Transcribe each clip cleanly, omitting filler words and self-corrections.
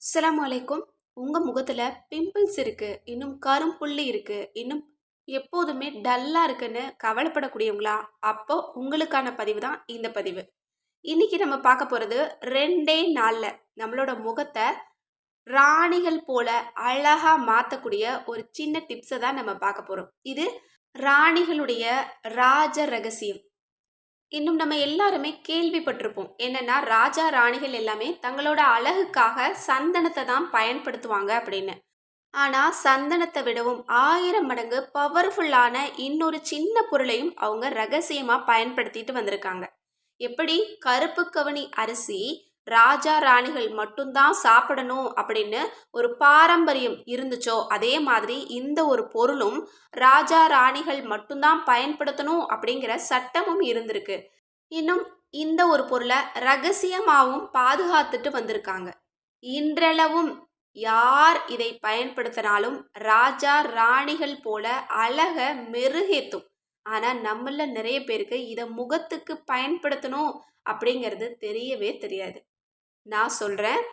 அஸ்ஸலாமு அலைக்கும். உங்க முகத்துல பிம்பிள்ஸ் இருக்கு, இன்னும் கரும்புள்ளி இருக்கு, இன்னும் எப்போதுமே டல்லா இருக்குன்னு கவலைப்படக்கூடியவங்களா? அப்போ உங்களுக்கான பதிவு தான் இந்த பதிவு. இன்னைக்கு நம்ம பார்க்க போறது 2டே நாள்ல நம்மளோட முகத்த ராணிகள் போல அழகா மாத்தக்கூடிய ஒரு சின்ன டிப்ஸ தான் நம்ம பார்க்க போறோம். இது ராணிகளுடைய ராஜ ரகசியம். இன்னும் நம்ம எல்லாருமே கேள்விப்பட்டிருப்போம். என்னன்னா, ராஜா, ராணிகள் எல்லாமே தங்களோட அழகுக்காக சந்தனத்த தான் பயன்படுத்துவாங்க அப்படின்னு. ஆனா, சந்தனத்த விடவும் 1000 மடங்கு பவர்ஃபுல்லான இன்னொரு சின்ன பொருளையும் அவங்க ரகசியமா பயன்படுத்திட்டு வந்திருக்காங்க. எப்படி கருப்பு கவுனி அரிசி ராஜா, ராணிகள் மட்டும் தான் சாப்பிடணும் அப்படின்னு ஒரு பாரம்பரியம் இருந்துச்சோ, அதே மாதிரி இந்த ஒரு பொருளும் ராஜா, ராணிகள் மட்டும் தான் பயன்படுத்தணும் அப்படிங்கிற சட்டமும் இருந்திருக்கு. இன்னும் இந்த ஒரு பொருள ரகசியமாவும் பாதுகாத்துட்டு வந்திருக்காங்க. இன்றளவும் யார் இதை பயன்படுத்தினாலும் ராஜா, ராணிகள் போல அழக மெருகேத்தும். ஆனா நம்மள நிறைய பேருக்கு இத முகத்துக்கு பயன்படுத்தணும் அப்படிங்கிறது தெரியவே தெரியாது. நான் சொல்றேன்,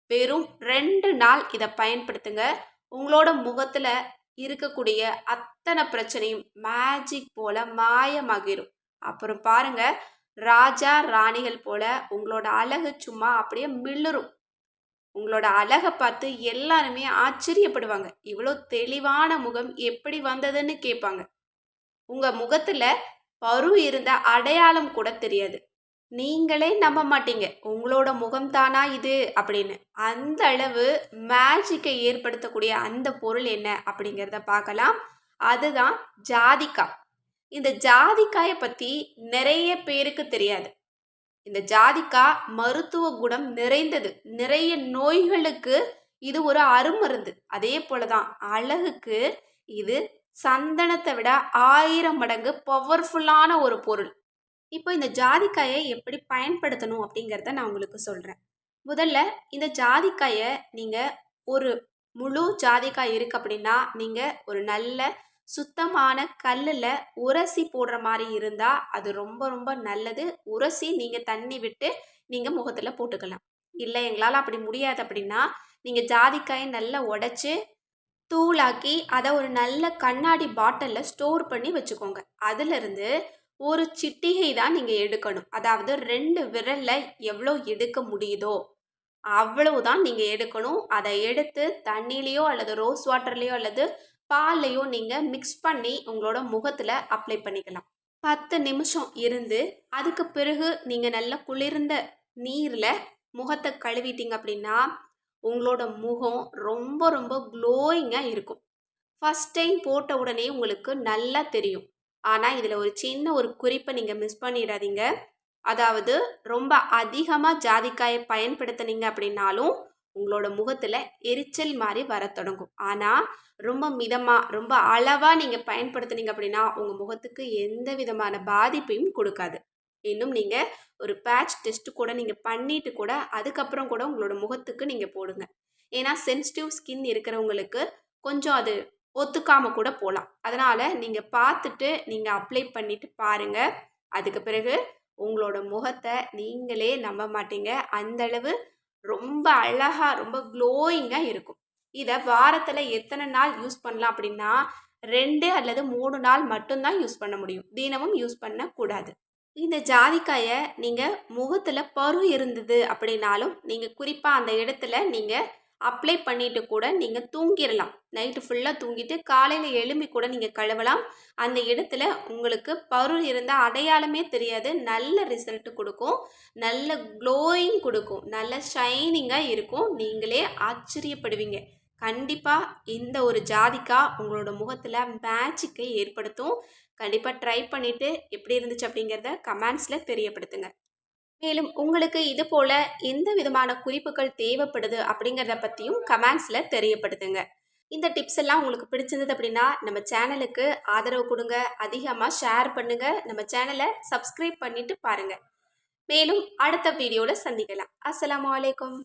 வெறும் 2 நாள் இத பயன்படுத்துங்க. உங்களோட முகத்துல இருக்கக்கூடிய அத்தனை பிரச்சனையும் மேஜிக் போல மாயமாகிரும். அப்புறம் பாருங்க, ராஜா, ராணிகள் போல உங்களோட அழகு சும்மா அப்படியே மிளிரும். உங்களோட அழக பார்த்து எல்லாருமே ஆச்சரியப்படுவாங்க. இவ்வளோ தெளிவான முகம் எப்படி வந்ததுன்னு கேட்பாங்க. உங்க முகத்துல பரு இருந்த அடையாளம் கூட தெரியாது. நீங்களே நம்ப மாட்டீங்க. உங்களோட முகம் தானா இது அப்படின்னு. அந்த அளவு மேஜிக்கை ஏற்படுத்தக்கூடிய அந்த பொருள் என்ன அப்படிங்கிறத பார்க்கலாம். அதுதான் ஜாதிக்காய். இந்த ஜாதிக்காயை பத்தி நிறைய பேருக்கு தெரியாது. இந்த ஜாதிக்காய் மருத்துவ குணம் நிறைந்தது. நிறைய நோய்களுக்கு இது ஒரு அருமருந்து. அதே போலதான் அழகுக்கு இது சந்தனத்தை விட 1000 மடங்கு பவர்ஃபுல்லான ஒரு பொருள். இப்போ இந்த ஜாதிக்காயை எப்படி பயன்படுத்தணும் அப்படிங்கிறத நான் உங்களுக்கு சொல்கிறேன். முதல்ல இந்த ஜாதிக்காயை நீங்கள் ஒரு முழு ஜாதிக்காய் இருக்கு அப்படின்னா நீங்கள் ஒரு நல்ல சுத்தமான கல்லில் உரசி போடுற மாதிரி இருந்தால் அது ரொம்ப ரொம்ப நல்லது. உரசி நீங்கள் தண்ணி விட்டு நீங்கள் முகத்தில் போட்டுக்கலாம். இல்லை எங்களால் அப்படி முடியாது அப்படின்னா நீங்கள் ஜாதிக்காயை நல்லா உடைச்சி தூளாக்கி அதை ஒரு நல்ல கண்ணாடி பாட்டிலில் ஸ்டோர் பண்ணி வச்சுக்கோங்க. அதிலிருந்து ஒரு சிட்டிகை தான் நீங்கள் எடுக்கணும். அதாவது 2 விரல்ல எவ்வளோ எடுக்க முடியுதோ அவ்வளவுதான் நீங்கள் எடுக்கணும். அதை எடுத்து தண்ணியிலையோ அல்லது ரோஸ் வாட்டர்லேயோ அல்லது பால்லையோ நீங்கள் மிக்ஸ் பண்ணி உங்களோட முகத்தில் அப்ளை பண்ணிக்கலாம். 10 நிமிஷம் இருந்து அதுக்கு பிறகு நீங்கள் நல்லா குளிர்ந்த நீரில் முகத்தை கழுவிட்டீங்க அப்படின்னா உங்களோட முகம் ரொம்ப ரொம்ப க்ளோயிங்காக இருக்கும். ஃபஸ்ட் டைம் போட்ட உடனே உங்களுக்கு நல்லா தெரியும். ஆனால் இதில் ஒரு சின்ன ஒரு குறிப்பை நீங்கள் மிஸ் பண்ணிடாதீங்க. அதாவது ரொம்ப அதிகமாக ஜாதிக்காயை பயன்படுத்தினீங்க அப்படின்னாலும் உங்களோட முகத்தில் எரிச்சல் மாதிரி வர தொடங்கும். ஆனால் ரொம்ப மிதமாக ரொம்ப அளவாக நீங்கள் பயன்படுத்தினீங்க அப்படின்னா உங்கள் முகத்துக்கு எந்த விதமான பாதிப்பையும் கொடுக்காது. இன்னும் நீங்கள் ஒரு பேட்ச் டெஸ்ட் கூட நீங்கள் பண்ணிட்டு கூட அதுக்கப்புறம் கூட உங்களோட முகத்துக்கு நீங்கள் போடுங்க. ஏன்னா சென்சிட்டிவ் ஸ்கின் இருக்கிறவங்களுக்கு கொஞ்சம் அது ஒத்துக்காம கூட போகலாம். அதனால் நீங்கள் பார்த்துட்டு நீங்கள் அப்ளை பண்ணிட்டு பாருங்கள். அதுக்கு பிறகு உங்களோட முகத்தை நீங்களே நம்ப மாட்டீங்க. அந்தளவு ரொம்ப அழகாக ரொம்ப க்ளோயிங்காக இருக்கும். இதை வாரத்தில் எத்தனை நாள் யூஸ் பண்ணலாம் அப்படின்னா 2 அல்லது 3 நாள் மட்டும்தான் யூஸ் பண்ண முடியும். தினமும் யூஸ் பண்ணக்கூடாது. இந்த ஜாதிக்காயை நீங்கள் முகத்தில் பரு இருந்தது அப்படின்னாலும் நீங்கள் குறிப்பாக அந்த இடத்துல நீங்கள் அப்ளை பண்ணிட்டு கூட நீங்கள் தூங்கிடலாம். நைட்டு ஃபுல்லாக தூங்கிட்டு காலையில் எழும்பி கூட நீங்கள் கழுவலாம். அந்த இடத்துல உங்களுக்கு பரு இருந்த அடையாளமே தெரியாது. நல்ல ரிசல்ட் கொடுக்கும், நல்ல க்ளோயிங் கொடுக்கும், நல்ல ஷைனிங்காக இருக்கும். நீங்களே ஆச்சரியப்படுவீங்க. கண்டிப்பாக இந்த ஒரு ஜாதிக்காய் உங்களோட முகத்தில் மேஜிக்கை ஏற்படுத்தும். கண்டிப்பாக ட்ரை பண்ணிவிட்டு எப்படி இருந்துச்சு அப்படிங்கிறத கமெண்ட்ஸில் தெரியப்படுத்துங்க. மேலும் உங்களுக்கு இது போல எந்த விதமான குறிப்புகள் தேவைப்படுது அப்படிங்கிறத பற்றியும் கமெண்ட்ஸில் தெரியப்படுத்துங்க. இந்த டிப்ஸ் எல்லாம் உங்களுக்கு பிடிச்சிருந்தது அப்படின்னா நம்ம சேனலுக்கு ஆதரவு கொடுங்க, அதிகமாக ஷேர் பண்ணுங்கள், நம்ம சேனலை சப்ஸ்கிரைப் பண்ணிட்டு பாருங்கள். மேலும் அடுத்த வீடியோவில் சந்திக்கலாம். அஸ்ஸலாமு அலைக்கும்.